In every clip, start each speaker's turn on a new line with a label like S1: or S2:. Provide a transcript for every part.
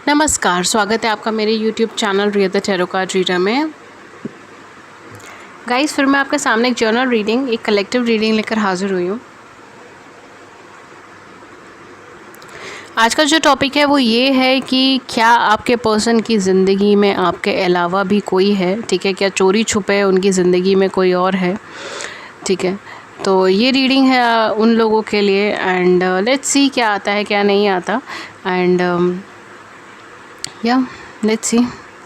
S1: नमस्कार, स्वागत है आपका मेरे YouTube channel Riya the tarot card reader में। गाइस, फिर मैं आपके सामने एक जर्नल रीडिंग, एक कलेक्टिव रीडिंग लेकर हाजिर हुई हूँ। आज का जो टॉपिक है वो ये है कि क्या आपके पर्सन की ज़िंदगी में आपके अलावा भी कोई है, ठीक है। क्या चोरी छुपे उनकी ज़िंदगी में कोई और है, ठीक है। तो ये रीडिंग है उन लोगों के लिए एंड लेट्स सी क्या आता है क्या नहीं आता एंड या लेट्स सी,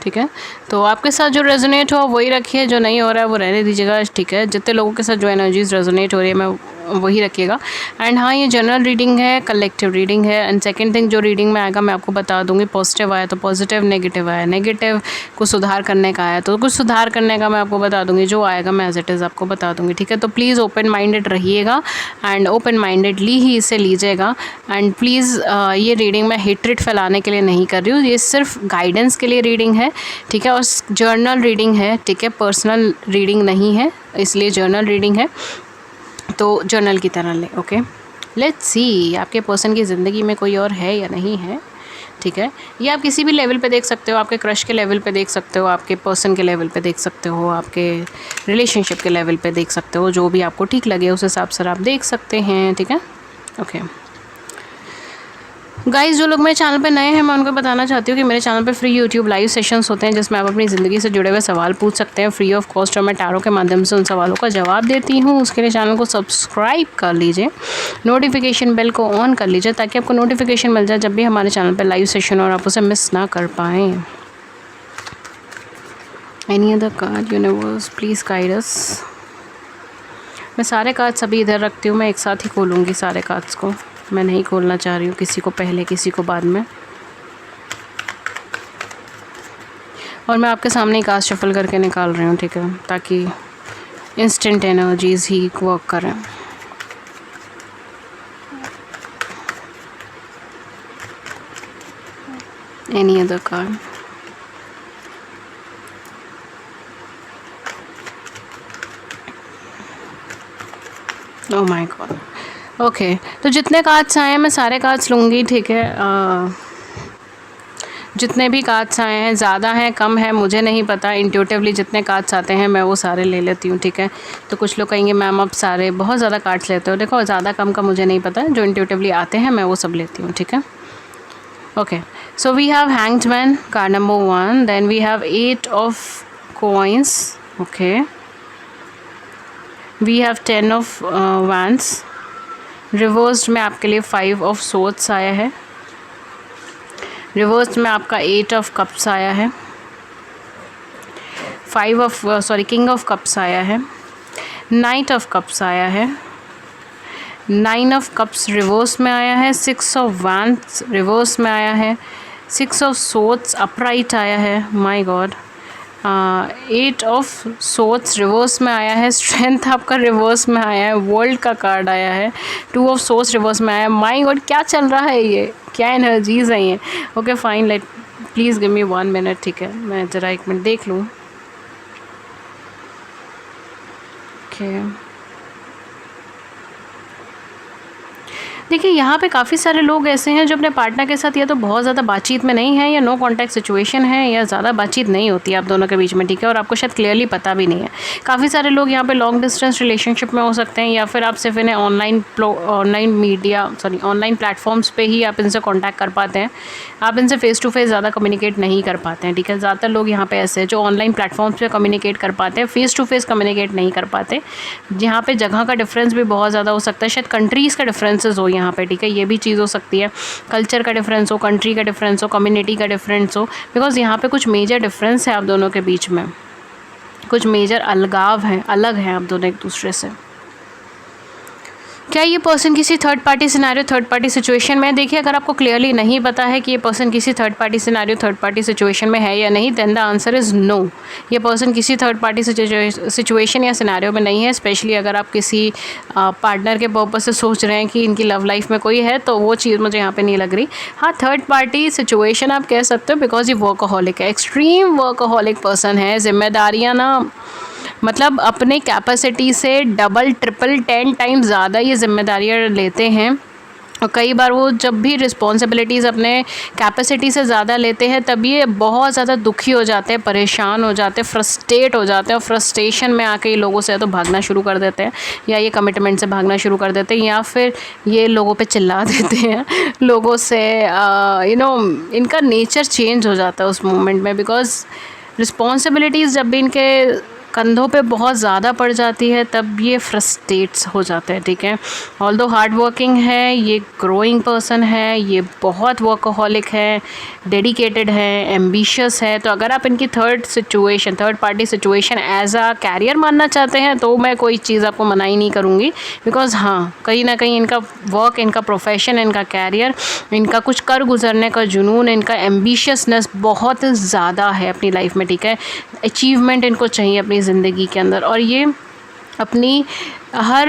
S1: ठीक है। तो आपके साथ जो रेजोनेट हो वही रखिए, जो नहीं हो रहा है वो रहने दीजिएगा, ठीक है। जितने लोगों के साथ जो एनर्जीज रेजोनेट हो रही है मैं वही रखिएगा। एंड हाँ, ये जनरल रीडिंग है, कलेक्टिव रीडिंग है। एंड सेकंड थिंग, जो रीडिंग में आएगा मैं आपको बता दूंगी। पॉजिटिव आया तो पॉजिटिव, नेगेटिव आया नेगेटिव, कुछ सुधार करने का आया तो कुछ सुधार करने का मैं आपको बता दूंगी। जो आएगा मैं एज इट इज़ आपको बता दूंगी, ठीक है। तो प्लीज़ ओपन माइंडेड रहिएगा एंड ओपन माइंडेडली ही इसे लीजिएगा। एंड प्लीज़ ये रीडिंग मैं हेट्रेड फैलाने के लिए नहीं कर रही हूँ, ये सिर्फ गाइडेंस के लिए रीडिंग है, ठीक है। और जर्नल रीडिंग है, ठीक है, पर्सनल रीडिंग नहीं है, इसलिए जर्नल रीडिंग है, तो जर्नल की तरह ले। ओके, लेट्स सी आपके पर्सन की ज़िंदगी में कोई और है या नहीं है, ठीक है। ये आप किसी भी लेवल पे देख सकते हो, आपके क्रश के लेवल पे देख सकते हो, आपके पर्सन के लेवल पे देख सकते हो, आपके रिलेशनशिप के लेवल पे देख सकते हो, जो भी आपको ठीक लगे उस हिसाब से आप देख सकते हैं, ठीक है। ओके गाइस, जो लोग मेरे चैनल पे नए हैं मैं उनको बताना चाहती हूँ कि मेरे चैनल पे फ्री यूट्यूब लाइव सेशंस होते हैं जिसमें आप अपनी ज़िंदगी से जुड़े हुए सवाल पूछ सकते हैं फ्री ऑफ कॉस्ट, और मैं टैरो के माध्यम से उन सवालों का जवाब देती हूँ। उसके लिए चैनल को सब्सक्राइब कर लीजिए, नोटिफिकेशन बेल को ऑन कर लीजिए ताकि आपको नोटिफिकेशन मिल जाए जब भी हमारे चैनल पर लाइव सेशन और आप उसे मिस ना कर पाएँ। Any other card universe please guide us. मैं सारे कार्ड्स अभी इधर रखती हूँ, मैं एक साथ ही खोलूँगी सारे कार्ड्स को, मैं नहीं खोलना चाह रही हूँ किसी को पहले किसी को बाद में। और मैं आपके सामने कार्ड शफल करके निकाल रही हूँ, ठीक है, ताकि इंस्टेंट एनर्जीज ही वर्क करें। Any other card. Oh my God. Okay, तो जितने कार्ड्स आए हैं मैं सारे कार्ड्स लूँगी, ठीक है। जितने भी कार्ड्स आए हैं, ज़्यादा हैं कम है मुझे नहीं पता, इंट्यूटिवली जितने कार्ड्स आते हैं मैं वो सारे ले लेती हूँ, ठीक है। तो कुछ लोग कहेंगे मैम आप सारे बहुत ज़्यादा कार्ड्स लेते हो, देखो ज़्यादा कम का मुझे नहीं पता, जो इंट्यूटिवली आते हैं मैं वो सब लेती हूँ, ठीक है। Okay, so we have hanged man card number 1, then we have 8 of coins, okay, we have 10 of wands, reversed में आपके लिए 5 ऑफ सोर्ड्स आया है, रिवर्स्ड में आपका 8 ऑफ कप्स आया है, किंग ऑफ कप्स आया है, नाइट ऑफ कप्स आया है, 9 ऑफ कप्स रिवर्स में आया है, 6 ऑफ वैंड्स रिवर्स में आया है, 6 ऑफ सोर्ड्स अपराइट आया है, my God, 8 of swords reverse में आया है, स्ट्रेंथ आपका रिवर्स में आया है, वर्ल्ड का कार्ड आया है, 2 ऑफ सोर्ड्स रिवर्स में आया है। माय गॉड, क्या चल रहा है ये, क्या एनर्जीज हैं ये। Okay fine, let please give me 1 minute, ठीक है, मैं ज़रा 1 मिनट देख लूँ। ओके, देखिए यहाँ पे काफ़ी सारे लोग ऐसे हैं जो अपने पार्टनर के साथ या तो बहुत ज़्यादा बातचीत में नहीं है, या नो कांटेक्ट सिचुएशन है, या ज़्यादा बातचीत नहीं होती है आप दोनों के बीच में, ठीक है। और आपको शायद क्लियरली पता भी नहीं है। काफ़ी सारे लोग यहाँ पे लॉन्ग डिस्टेंस रिलेशनशिप में हो सकते हैं, या फिर आप सिर्फ इन्हें ऑनलाइन प्लेटफॉर्म्स पे ही आप इनसे कॉन्टैक्ट कर पाते हैं, आप इनसे फेस टू फेस ज़्यादा कम्युनिकेट नहीं कर पाते हैं, ठीक है। ज़्यादातर लोग यहाँ पे ऐसे हैं जो ऑनलाइन प्लेटफॉर्म्स पे कम्युनिकेट कर पाते हैं, फेस टू फेस कम्युनिकेट नहीं कर पाते। यहाँ पे जगह का डिफरेंस भी बहुत ज़्यादा हो सकता है, शायद कंट्रीज़ का डिफरेंसेस हो यहाँ पे, ठीक है, ये भी चीज़ हो सकती है। कल्चर का डिफरेंस हो, कंट्री का डिफरेंस हो, कम्युनिटी का डिफरेंस हो, बिकॉज यहाँ पे कुछ मेजर डिफरेंस है आप दोनों के बीच में, कुछ मेजर अलगाव हैं, अलग हैं आप दोनों एक दूसरे से। क्या ये पर्सन किसी third party scenario, third party situation में? देखिए, अगर आपको क्लियरली नहीं पता है कि ये पर्सन किसी third party scenario, third party situation में है या नहीं, then the answer is no. ये पर्सन किसी थर्ड पार्टी सिचुएशन या सिनेरियो में नहीं है। स्पेशली अगर आप किसी पार्टनर के पर्पस से सोच रहे हैं कि इनकी लव लाइफ में कोई है, तो वो चीज़ मुझे यहाँ पर नहीं लग रही। हाँ, थर्ड पार्टी सिचुएशन आप कह सकते हो, बिकॉज ये वर्कaholic है, एक्सट्रीम वर्कaholic पर्सन है। जिम्मेदारियाँ ना मतलब अपने कैपेसिटी से डबल ट्रिपल 10 टाइम्स ज़्यादा ये जिम्मेदारियाँ लेते हैं और कई बार वो जब भी रिस्पॉन्सिबिलिटीज़ अपने कैपेसिटी से ज़्यादा लेते हैं तब ये बहुत ज़्यादा दुखी हो जाते हैं, परेशान हो जाते हैं, फ्रस्ट्रेट हो जाते हैं और फ्रस्ट्रेशन में आके ये लोगों से तो भागना शुरू कर देते हैं या ये कमिटमेंट से भागना शुरू कर देते हैं या फिर ये लोगों पे चिल्ला देते हैं लोगों से। इनका नेचर चेंज हो जाता है उस मोमेंट में, बिकॉज रिस्पॉन्सिबिलिटीज़ जब भी इनके कंधों पे बहुत ज़्यादा पड़ जाती है तब ये फ्रस्ट्रेट्स हो जाते हैं, ठीक है। ऑल्दो हार्ड वर्किंग है, ये ग्रोइंग पर्सन है, ये बहुत वर्कहोलिक है, डेडिकेटेड है, एम्बिशियस है। तो अगर आप इनकी third party situation as a career मानना चाहते हैं तो मैं कोई चीज़ आपको मना ही नहीं करूँगी, बिकॉज हाँ, कहीं ना कहीं इनका वर्क, इनका प्रोफेशन, इनका कैरियर, इनका कुछ कर गुजरने का जुनून, इनका एम्बिशियसनेस बहुत ज़्यादा है अपनी लाइफ में, ठीक है। अचीवमेंट इनको चाहिए अपनी ज़िंदगी के अंदर और ये अपनी हर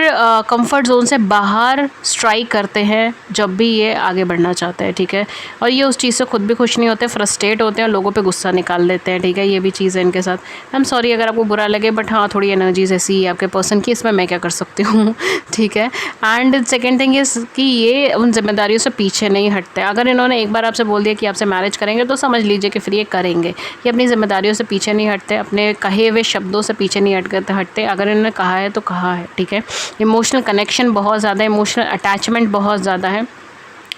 S1: कंफर्ट जोन से बाहर स्ट्राइक करते हैं जब भी ये आगे बढ़ना चाहते हैं, ठीक है। और ये उस चीज़ से खुद भी खुश नहीं होते, फ्रस्ट्रेट होते हैं, लोगों पे गुस्सा निकाल देते हैं, ठीक है। ये भी चीज़ है इनके साथ। आई एम सॉरी अगर आपको बुरा लगे, बट हाँ, थोड़ी एनर्जीज ऐसी है आपके पर्सन की, इसमें मैं क्या कर सकती हूँ ठीक है। एंड सेकेंड थिंग इज़ कि ये उन जिम्मेदारियों से पीछे नहीं हटते। अगर इन्होंने एक बार आपसे बोल दिया कि आपसे मैरिज करेंगे तो समझ लीजिए कि फिर ये करेंगे। ये अपनी जिम्मेदारियों से पीछे नहीं हटते, अपने कहे हुए शब्दों से पीछे नहीं हटते। अगर इन्होंने कहा है तो कहा है, ठीक है। इमोशनल कनेक्शन बहुत ज़्यादा है, इमोशनल अटैचमेंट बहुत ज़्यादा है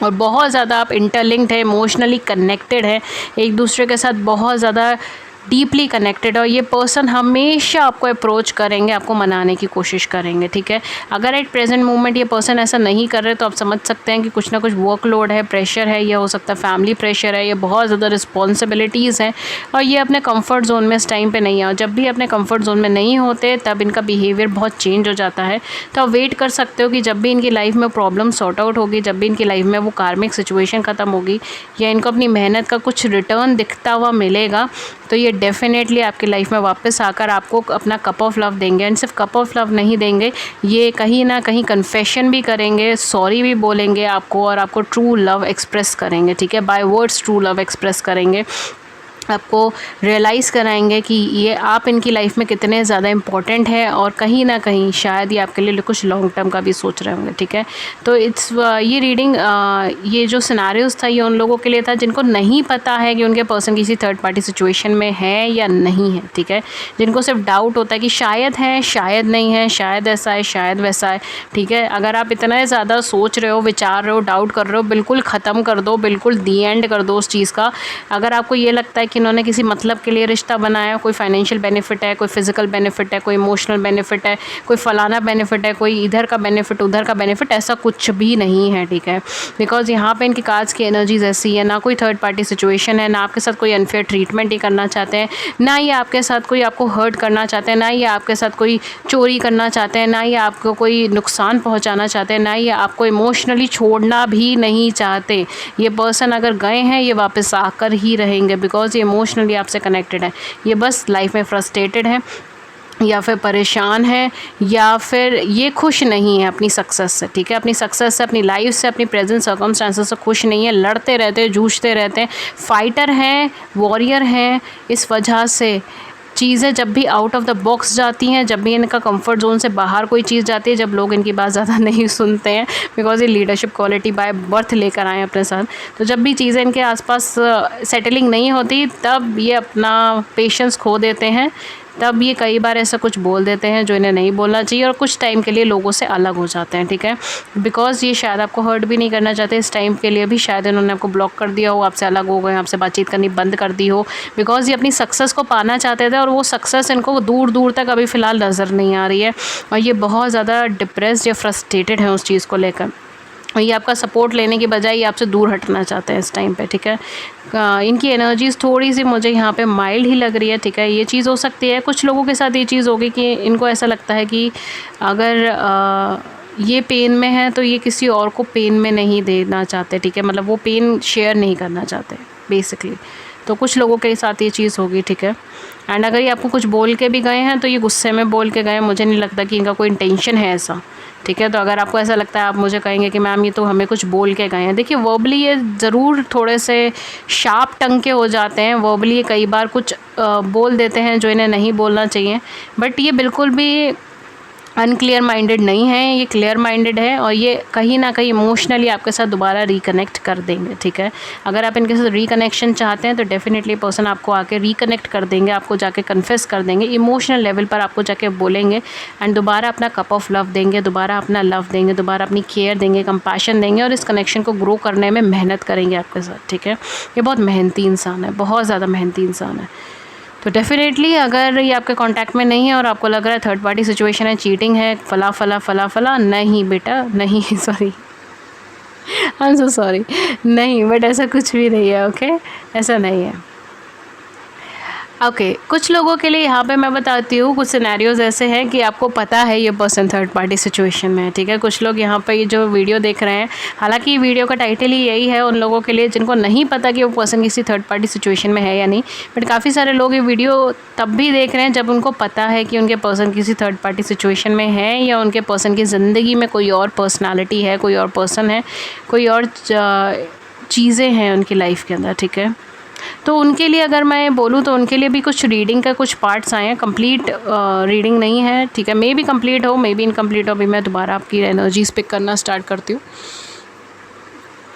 S1: और बहुत ज़्यादा आप इंटरलिंक्ड है, इमोशनली कनेक्टेड है एक दूसरे के साथ, बहुत ज़्यादा डीपली कनेक्टेड। और ये पर्सन हमेशा आपको अप्रोच करेंगे, आपको मनाने की कोशिश करेंगे, ठीक है। अगर एट प्रेजेंट मोमेंट ये पर्सन ऐसा नहीं कर रहे तो आप समझ सकते हैं कि कुछ ना कुछ वर्कलोड है, प्रेशर है, ये हो सकता है फैमिली प्रेशर है, ये बहुत ज़्यादा रिस्पॉन्सिबिलिटीज़ हैं और ये अपने कंफर्ट जोन में इस टाइम पे नहीं है। जब भी अपने कंफर्ट जोन में नहीं होते तब इनका बिहेवियर बहुत चेंज हो जाता है। तो आप वेट कर सकते हो कि जब भी इनकी लाइफ में प्रॉब्लम सॉर्ट आउट होगी, जब भी इनकी लाइफ में वो कार्मिक सिचुएशन ख़त्म होगी या इनको अपनी मेहनत का कुछ रिटर्न दिखता हुआ मिलेगा, तो ये डेफिनेटली आपकी लाइफ में वापस आकर आपको अपना कप ऑफ लव देंगे। एंड सिर्फ कप ऑफ लव नहीं देंगे, ये कहीं ना कहीं कन्फेशन भी करेंगे, सॉरी भी बोलेंगे आपको और आपको ट्रू लव एक्सप्रेस करेंगे, ठीक है। By words true love express करेंगे, आपको रियलाइज़ कराएंगे कि ये आप इनकी लाइफ में कितने ज़्यादा इम्पॉर्टेंट है और कहीं ना कहीं शायद ये आपके लिए कुछ लॉन्ग टर्म का भी सोच रहे होंगे, ठीक है। तो ये रीडिंग, ये जो सिनारियोज़ था ये उन लोगों के लिए था जिनको नहीं पता है कि उनके पर्सन किसी थर्ड पार्टी सिचुएशन में है या नहीं है, ठीक है। जिनको सिर्फ डाउट होता है कि शायद है, शायद नहीं है, शायद ऐसा है, शायद वैसा है, ठीक है। अगर आप इतना ज़्यादा सोच रहे हो, विचार रहे हो, डाउट कर रहे हो, बिल्कुल ख़त्म कर दो, बिल्कुल दी एंड कर दो उस चीज़ का। अगर आपको ये लगता है कि इन्होंने किसी मतलब के लिए रिश्ता बनाया, कोई फाइनेंशियल बेनिफिट है, कोई फिजिकल बेनिफिट है, कोई इमोशनल बेनिफिट है, कोई फलाना बेनिफिट है, कोई इधर का बेनिफिट, उधर का बेनिफिट, ऐसा कुछ भी नहीं है, ठीक है। बिकॉज यहाँ पे इनकी कार्ड्स की एनर्जीज ऐसी है, ना कोई थर्ड पार्टी सिचुएशन है, ना आपके साथ कोई अनफेयर ट्रीटमेंट ही करना चाहते हैं, ना ये आपके साथ कोई आपको हर्ट करना चाहते हैं, ना ये आपके साथ कोई चोरी करना चाहते हैं, ना ये आपको कोई नुकसान पहुँचाना चाहते हैं, ना ये आपको इमोशनली छोड़ना भी नहीं चाहते। ये पर्सन अगर गए हैं ये वापस आकर ही रहेंगे, बिकॉज ये इमोशनली आपसे कनेक्टेड है। ये बस लाइफ में फ्रस्ट्रेटेड है या फिर परेशान है या फिर ये खुश नहीं है अपनी सक्सेस से, ठीक है। अपनी सक्सेस से, अपनी लाइफ से, अपनी प्रेजेंट सर्कमस्टांसेस से खुश नहीं है, लड़ते रहते हैं, जूझते रहते हैं, फाइटर हैं, वॉरियर हैं। इस वजह से चीज़ें जब भी आउट ऑफ द बॉक्स जाती हैं, जब भी इनका कंफर्ट जोन से बाहर कोई चीज़ जाती है, जब लोग इनकी बात ज़्यादा नहीं सुनते हैं, बिकॉज ये लीडरशिप क्वालिटी बाय बर्थ लेकर आए अपने साथ, तो जब भी चीज़ें इनके आसपास सेटलिंग नहीं होती तब ये अपना पेशेंस खो देते हैं, तब ये कई बार ऐसा कुछ बोल देते हैं जो इन्हें नहीं बोलना चाहिए और कुछ टाइम के लिए लोगों से अलग हो जाते हैं, ठीक है। बिकॉज ये शायद आपको हर्ट भी नहीं करना चाहते, इस टाइम के लिए भी शायद इन्होंने आपको ब्लॉक कर दिया हो, आपसे अलग हो गए, आपसे बातचीत करनी बंद कर दी हो, बिकॉज ये अपनी सक्सेस को पाना चाहते थे और वो सक्सेस इनको दूर दूर तक अभी फ़िलहाल नज़र नहीं आ रही है और ये बहुत ज़्यादा डिप्रेस्ड या फ्रस्ट्रेटेड है उस चीज़ को लेकर। ये आपका सपोर्ट लेने की बजाय ये आपसे दूर हटना चाहते हैं इस टाइम पे, ठीक है। इनकी एनर्जीज़ थोड़ी सी मुझे यहाँ पे माइल्ड ही लग रही है, ठीक है। ये चीज़ हो सकती है, कुछ लोगों के साथ ये चीज़ होगी कि इनको ऐसा लगता है कि अगर ये पेन में है तो ये किसी और को पेन में नहीं देना चाहते, ठीक है। मतलब वो पेन शेयर नहीं करना चाहते बेसिकली। तो कुछ लोगों के साथ ये चीज़ होगी, ठीक है। एंड अगर ये आपको कुछ बोल के भी गए हैं तो ये गुस्से में बोल के गए, मुझे नहीं लगता कि इनका कोई इंटेंशन है ऐसा, ठीक है। तो अगर आपको ऐसा लगता है, आप मुझे कहेंगे कि मैम ये तो हमें कुछ बोल के गए हैं। देखिए वर्बली ये ज़रूर थोड़े से शार्प टंग के हो जाते हैं, वर्बली ये कई बार कुछ बोल देते हैं जो इन्हें नहीं बोलना चाहिए, बट ये बिल्कुल भी अनक्लियर माइंडेड नहीं है, ये क्लियर माइंडेड है और ये कहीं ना कहीं इमोशनली आपके साथ दोबारा रिकनेक्ट कर देंगे, ठीक है। अगर आप इनके साथ रिकनेक्शन चाहते हैं तो डेफिनेटली पर्सन आपको आके रिकनेक्ट कर देंगे, आपको जाके कन्फेस कर देंगे, इमोशनल लेवल पर आपको जाके बोलेंगे एंड दोबारा अपना कप ऑफ लव देंगे, दोबारा अपना लव देंगे, दोबारा अपनी केयर देंगे, कंपैशन देंगे और इस कनेक्शन को ग्रो करने में मेहनत करेंगे आपके साथ, ठीक है। ये बहुत मेहनती इंसान है, बहुत ज़्यादा मेहनती इंसान है। तो डेफिनेटली अगर ये आपके कांटेक्ट में नहीं है और आपको लग रहा है थर्ड पार्टी सिचुएशन है, चीटिंग है, फला फला फला फला, नहीं बेटा नहीं, sorry, I am so sorry, नहीं, बट ऐसा कुछ भी नहीं है, ओके, ऐसा नहीं है। ओके कुछ लोगों के लिए यहाँ पे मैं बताती हूँ, कुछ सिनेरियोज़ ऐसे हैं कि आपको पता है ये पर्सन थर्ड पार्टी सिचुएशन में है, ठीक है। कुछ लोग यहाँ पे ये जो वीडियो देख रहे हैं, हालांकि वीडियो का टाइटल ही यही है उन लोगों के लिए जिनको नहीं पता कि वो पर्सन किसी थर्ड पार्टी सिचुएशन में है या नहीं, बट काफ़ी सारे लोग ये वीडियो तब भी देख रहे हैं जब उनको पता है कि उनके पर्सन किसी थर्ड पार्टी सिचुएशन में है या उनके पर्सन की ज़िंदगी में कोई और पर्सनैलिटी है, कोई और पर्सन है, कोई और चीज़ें हैं उनकी लाइफ के अंदर, ठीक है। तो उनके लिए अगर मैं बोलूँ तो उनके लिए भी कुछ रीडिंग का कुछ पार्ट्स आए हैं, कंप्लीट रीडिंग नहीं है, ठीक है। मे बी कंप्लीट हो, मे बी इनकम्प्लीट हो, अभी मैं दोबारा आपकी एनर्जीज पिक करना स्टार्ट करती हूँ,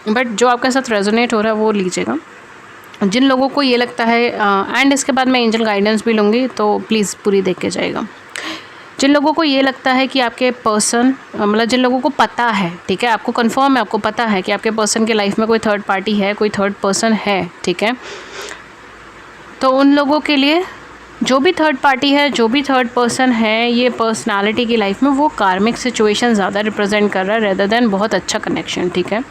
S1: बट जो आपके साथ रेजोनेट हो रहा है वो लीजिएगा। जिन लोगों को ये लगता है एंड इसके बाद मैं एंजल गाइडेंस भी लूँगी, तो प्लीज़ पूरी देख के जाएगा। जिन लोगों को ये लगता है कि आपके पर्सन, मतलब जिन लोगों को पता है, ठीक है, आपको कंफर्म है, आपको पता है कि आपके पर्सन के लाइफ में कोई थर्ड पार्टी है, कोई थर्ड पर्सन है, ठीक है, तो उन लोगों के लिए जो भी थर्ड पार्टी है, जो भी थर्ड पर्सन है, ये पर्सनालिटी की लाइफ में वो कार्मिक सिचुएशन ज़्यादा रिप्रेजेंट कर रहा है रेदर देन बहुत अच्छा कनेक्शन, ठीक है।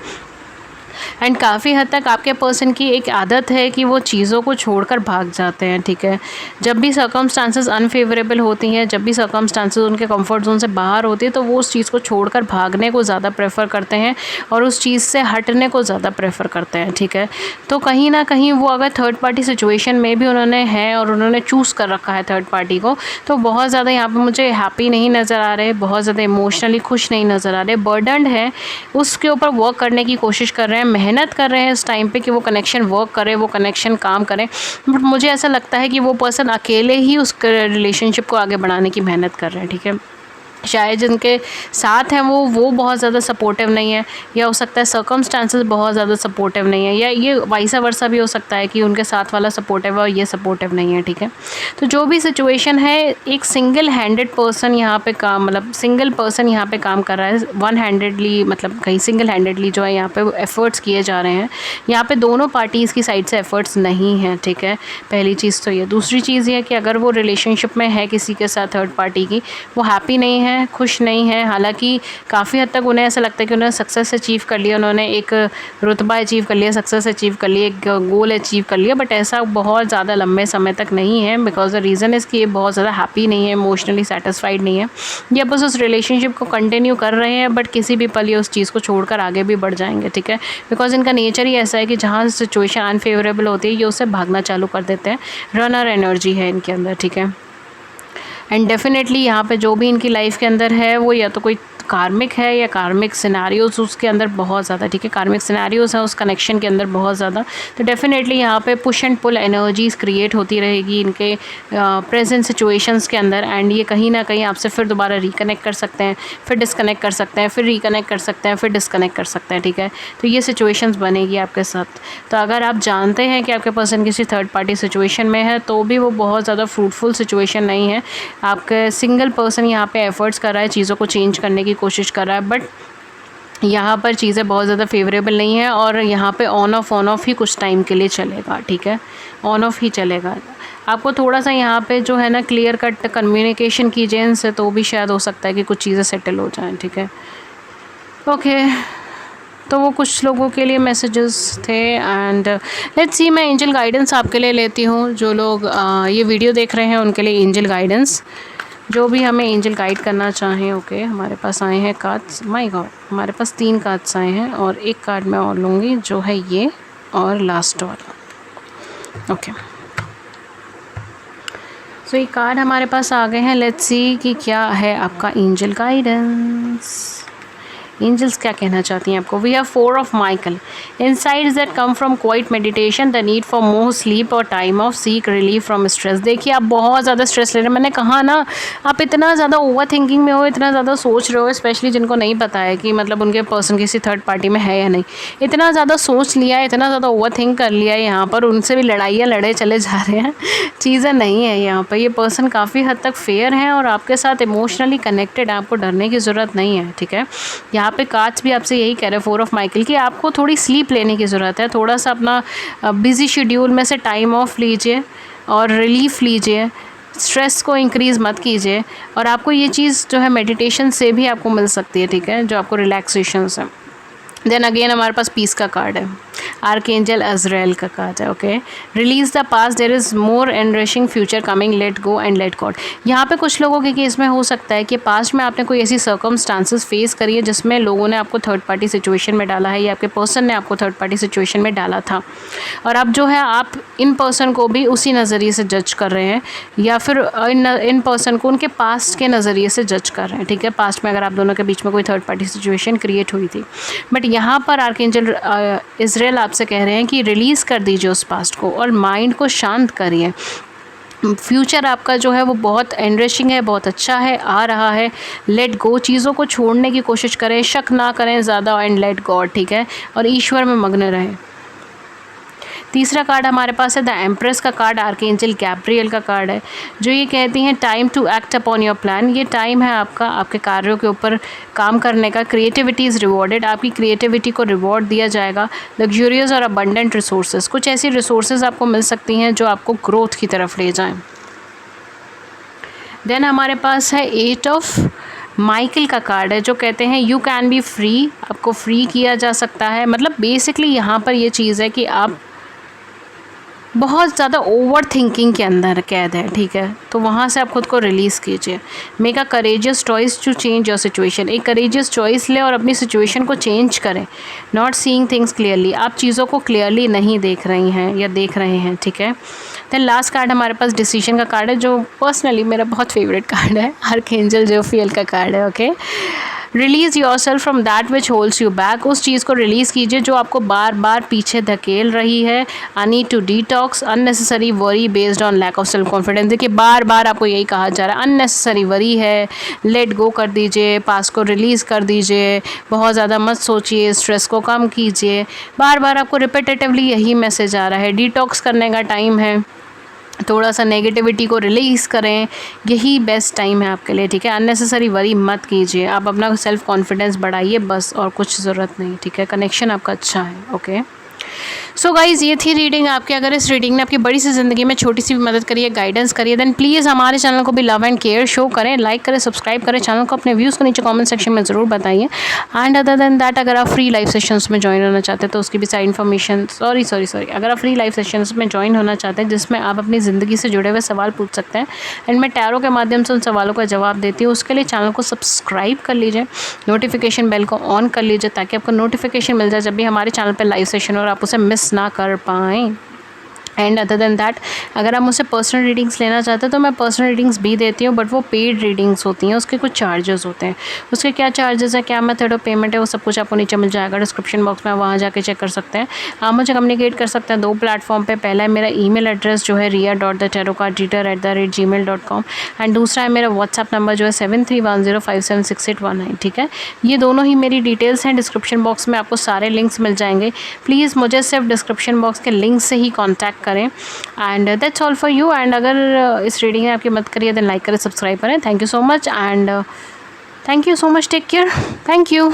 S1: एंड काफ़ी हद तक आपके पर्सन की एक आदत है कि वो चीज़ों को छोड़कर भाग जाते हैं, ठीक है। जब भी सर्कमस्टांसेस अनफेवरेबल होती हैं, जब भी सर्कमस्टांसेस उनके कंफर्ट जोन से बाहर होती है, तो वो उस चीज़ को छोड़कर भागने को ज़्यादा प्रेफर करते हैं और उस चीज़ से हटने को ज़्यादा प्रेफर करते हैं, ठीक है। तो कहीं ना कहीं वो अगर थर्ड पार्टी सिचुएशन में भी उन्होंने है और उन्होंने चूज़ कर रखा है थर्ड पार्टी को, तो बहुत ज़्यादा यहाँ पर मुझे हैप्पी नहीं नज़र आ रहे, बहुत ज़्यादा इमोशनली खुश नहीं नज़र आ रहे, बर्डन्ड है, उसके ऊपर वर्क करने की कोशिश कर रहे हैं, मेहनत कर रहे हैं इस टाइम पे कि वो कनेक्शन वर्क करे, वो कनेक्शन काम करे, बट मुझे ऐसा लगता है कि वो पर्सन अकेले ही उस रिलेशनशिप को आगे बढ़ाने की मेहनत कर रहे हैं, ठीक है। शायद जिनके साथ हैं वो बहुत ज़्यादा सपोर्टिव नहीं है, या हो सकता है सर्कमस्टांसेस बहुत ज़्यादा सपोर्टिव नहीं है, या ये वाइसा वर्सा भी हो सकता है कि उनके साथ वाला सपोर्टिव है और ये सपोर्टिव नहीं है, ठीक है। तो जो भी सिचुएशन है, एक सिंगल हैंडेड पर्सन यहाँ पे काम, मतलब सिंगल पर्सन यहाँ पे काम कर रहा है, वन हैंडेडली, मतलब कहीं सिंगल हैंडेडली जो है यहाँ पे एफर्ट्स किए जा रहे हैं। यहाँ पे दोनों पार्टीज़ की साइड से एफर्ट्स नहीं हैं, ठीक है, पहली चीज़ तो ये। दूसरी चीज़ ये है कि अगर वो रिलेशनशिप में है किसी के साथ थर्ड पार्टी की, वो हैप्पी नहीं है, खुश नहीं है, हालांकि काफ़ी हद तक उन्हें ऐसा लगता है कि उन्होंने सक्सेस अचीव कर लिया, उन्होंने एक रुतबा अचीव कर लिया, सक्सेस अचीव कर लिया, एक गोल अचीव कर लिया, बट ऐसा बहुत ज़्यादा लंबे समय तक नहीं है, बिकॉज द रीज़न इज़ कि ये बहुत ज़्यादा हैप्पी नहीं है, इमोशनली सेटिस्फाइड नहीं है। ये बस उस रिलेशनशिप को कंटिन्यू कर रहे हैं, बट किसी भी पल ये उस चीज़ को छोड़कर आगे भी बढ़ जाएंगे, ठीक है, बिकॉज इनका नेचर ही ऐसा है कि जहाँ सिचुएशन अनफेवरेबल होती है ये उससे भागना चालू कर देते हैं, रनर एनर्जी है इनके अंदर, ठीक है। एंड डेफिनेटली यहाँ पे जो भी इनकी लाइफ के अंदर है वो या तो कोई कार्मिक है या कार्मिक सिनेरियोज उसके अंदर बहुत ज़्यादा, ठीक है, कार्मिक सिनेरियोज हैं उस कनेक्शन के अंदर बहुत ज़्यादा। तो डेफिनेटली यहाँ पे push and pull energies create होती रहेगी इनके प्रेजेंट सिचुएशंस के अंदर, एंड ये कहीं ना कहीं आपसे फिर दोबारा रिकनेक्ट कर सकते हैं, फिर डिस्कनेक्ट कर सकते हैं, फिर रिकनेक्ट कर सकते हैं, फिर डिस्कनेक्ट कर सकते हैं, ठीक है। तो ये सिचुएशंस बनेगी आपके साथ। तो अगर आप जानते हैं कि आपके पर्सन किसी थर्ड पार्टी सिचुएशन में है, तो भी वो बहुत ज़्यादा फ्रूटफुल सिचुएशन नहीं है। आपके सिंगल पर्सन यहाँ पे एफर्ट्स कर रहा है, चीज़ों को चेंज करने की कोशिश कर रहा है, बट यहाँ पर चीज़ें बहुत ज़्यादा फेवरेबल नहीं है, और यहाँ पे ऑन ऑफ ही कुछ टाइम के लिए चलेगा, ठीक है, ऑन ऑफ ही चलेगा। आपको थोड़ा सा यहाँ पे जो है ना क्लियर कट कम्युनिकेशन कीजिए इनसे, तो भी शायद हो सकता है कि कुछ चीज़ें सेटल हो जाएं, ठीक है। ओके, तो वो कुछ लोगों के लिए मैसेजेस थे, एंड लेट्स सी, मैं एंजल गाइडेंस आपके लिए लेती हूँ। जो लोग ये वीडियो देख रहे हैं उनके लिए एंजल गाइडेंस, जो भी हमें एंजल गाइड करना चाहें। ओके, हमारे पास आए हैं कार्ड्स, माय गॉड, हमारे पास 3 कार्ड्स आए हैं, और एक कार्ड मैं और लूँगी जो है ये, और लास्ट वाला। ओके, सो ये कार्ड हमारे पास आ गए हैं। लेट्स सी कि क्या है आपका एंजल गाइडेंस। एंजल्स क्या कहना चाहती हैं आपको? We have 4 of Michael, insights that come from quite meditation, the need for more sleep और time off, seek relief from stress. देखिए आप बहुत ज़्यादा स्ट्रेस ले रहे हैं, मैंने कहा ना आप इतना ज़्यादा ओवर थिंकिंग में हो, इतना ज़्यादा सोच रहे हो, स्पेशली जिनको नहीं पता है कि मतलब उनके पर्सन किसी थर्ड पार्टी में है या नहीं, इतना ज़्यादा सोच लिया है, इतना ज़्यादा ओवर थिंक कर लिया है, यहाँ पर उनसे भी लड़ाइयाँ लड़े चले जा रहे हैं। चीज़ें नहीं है यहाँ पर, ये पर्सन काफ़ी हद तक फेयर है और आपके साथ इमोशनली कनेक्टेड है, आपको डरने की ज़रूरत नहीं है, ठीक है। यहाँ पे कार्ड्स भी आपसे यही कह रहे हैं, 4 ऑफ माइकल, कि आपको थोड़ी स्लीप लेने की ज़रूरत है, थोड़ा सा अपना बिजी शेड्यूल में से टाइम ऑफ लीजिए और रिलीफ लीजिए, स्ट्रेस को इंक्रीज़ मत कीजिए, और आपको ये चीज़ जो है मेडिटेशन से भी आपको मिल सकती है, ठीक है, जो आपको रिलैक्सेशन से। देन अगेन हमारे पास पीस का कार्ड है, आर्कएंजल अज़राइल का कार्ड है, okay. Release the past, there is more enriching future coming, let go and let God. यहाँ पे कुछ लोगों के केस में हो सकता है कि पास्ट में आपने कोई ऐसी सर्कमस्टांसेस फेस करी है जिसमें लोगों ने आपको थर्ड पार्टी सिचुएशन में डाला है, या आपके पर्सन ने आपको थर्ड पार्टी सिचुएशन में डाला था, और अब जो है आप इन पर्सन को भी उसी नज़रिए से जज कर रहे हैं, या फिर इन पर्सन को उनके पास्ट के नज़रिए से जज कर रहे हैं, ठीक है। पास्ट में अगर आप दोनों के बीच में कोई थर्ड पार्टी सिचुएशन क्रिएट हुई थी, बट यहाँ पर आर्कएंजल इज़राइल आपसे कह रहे हैं कि रिलीज़ कर दीजिए उस पास्ट को और माइंड को शांत करिए। फ्यूचर आपका जो है वो बहुत एनरिशिंग है, बहुत अच्छा है, आ रहा है। लेट गो, चीज़ों को छोड़ने की कोशिश करें, शक ना करें ज़्यादा, एंड लेट गॉड, ठीक है, और ईश्वर में मग्न रहें। तीसरा कार्ड हमारे पास है द एम्प्रेस का कार्ड, आर्कएंजल गैब्रियल का कार्ड है, जो ये कहती हैं time to act upon your plan. ये टाइम है आपका आपके कार्यों के ऊपर काम करने का। क्रिएटिविटी इज़ रिवॉर्डेड, आपकी क्रिएटिविटी को रिवॉर्ड दिया जाएगा। लग्जूरियस और अबंडेंट रिसोर्सेज, कुछ ऐसी रिसोर्सेज आपको मिल सकती हैं जो आपको ग्रोथ की तरफ ले जाएं। देन हमारे पास है 8 ऑफ माइकल का कार्ड है, जो कहते हैं यू कैन बी फ्री, आपको फ्री किया जा सकता है। मतलब बेसिकली यहाँ पर ये चीज़ है कि आप बहुत ज़्यादा ओवर थिंकिंग के अंदर कैद है, ठीक है, तो वहाँ से आप खुद को रिलीज़ कीजिए। Make a courageous choice to change your situation, एक करेजियस चॉइस लें और अपनी सिचुएशन को चेंज करें। नॉट सीइंग थिंग्स क्लियरली, आप चीज़ों को क्लियरली नहीं देख रही हैं या देख रहे हैं, ठीक है। देन लास्ट कार्ड हमारे पास डिसीजन का कार्ड है, जो पर्सनली मेरा बहुत फेवरेट कार्ड है, आर्कएंजल जोफियल का कार्ड है, okay. Release your self from that which holds you back, उस चीज़ को रिलीज़ कीजिए जो आपको बार बार पीछे धकेल रही है। I need to detox unnecessary worry based on lack of self confidence. देखिए बार बार आपको यही कहा जा रहा है, अननेसेसरी वरी है, लेट गो कर दीजिए, पास को रिलीज़ कर दीजिए, बहुत ज़्यादा मत सोचिए, स्ट्रेस को कम कीजिए। बार बार आपको रिपीटेटिवली यही मैसेज आ रहा है। डिटॉक्स करने का टाइम है, थोड़ा सा नेगेटिविटी को रिलीज़ करें, यही बेस्ट टाइम है आपके लिए, ठीक है। अननेसेसरी वरी मत कीजिए, आप अपना सेल्फ कॉन्फिडेंस बढ़ाइए बस, और कुछ ज़रूरत नहीं, ठीक है। कनेक्शन आपका अच्छा है, ओके। सो गाइज़ ये थी रीडिंग आपकी। अगर इस रीडिंग ने आपकी बड़ी सी ज़िंदगी में छोटी सी भी मदद करी है, गाइडेंस करिए, देन प्लीज़ हमारे चैनल को भी लव एंड केयर शो करें, लाइक करें, सब्सक्राइब करें चैनल को, अपने व्यूज़ को नीचे कमेंट सेक्शन में ज़रूर बताइए। एंड अदर देन दैट, अगर आप फ्री लाइव सेशंस में ज्वाइन होना चाहते हैं तो उसकी भी सारी इन्फॉर्मेशन, सॉरी अगर आप फ्री लाइव सेशंस में ज्वाइन होना चाहते हैं जिसमें आप अपनी ज़िंदगी से जुड़े हुए सवाल पूछ सकते हैं एंड मैं टैरो के माध्यम से उन सवालों का जवाब देती हूँ, उसके लिए चैनल को सब्सक्राइब कर लीजिए, नोटिफिकेशन बेल को ऑन कर लीजिए ताकि आपको नोटिफिकेशन मिल जाए जब भी हमारे चैनल पर लाइव सेशन और आप उसे मिस ना कर पाएँ। एंड अदर देन दैट, अगर आप मुझसे पर्सनल रीडिंग्स लेना चाहते हैं तो मैं पर्सनल रीडिंग्स भी देती हूँ, बट वो पेड रीडिंग्स होती हैं, उसके कुछ चार्जेस होते हैं। उसके क्या चार्जेस है, क्या मेथड ऑफ पेमेंट है, वो सब कुछ आपको नीचे मिल जाएगा डिस्क्रिप्शन बॉक्स में, वहाँ जाके चेक कर सकते हैं। आप मुझे कम्युनिकेट कर सकते हैं 2 प्लेटफॉर्म पे। पहला है मेरा ईमेल एड्रेस जो है ria.thetarotcard@gmail.com एंड दूसरा है मेरा व्हाट्सएप नंबर जो है 7310576819, ठीक है। ये दोनों ही मेरी डिटेल्स हैं, डिस्क्रिप्शन बॉक्स में आपको सारे लिंक्स मिल जाएंगे। प्लीज़ मुझे सिर्फ डिस्क्रिप्शन बॉक्स के लिंक से ही कॉन्टैक्ट करें। And that's all for you. And अगर इस रीडिंग ने आपकी मदद करी है देन लाइक करें, सब्सक्राइब करें। Thank you so much and thank you so much, take care, thank you.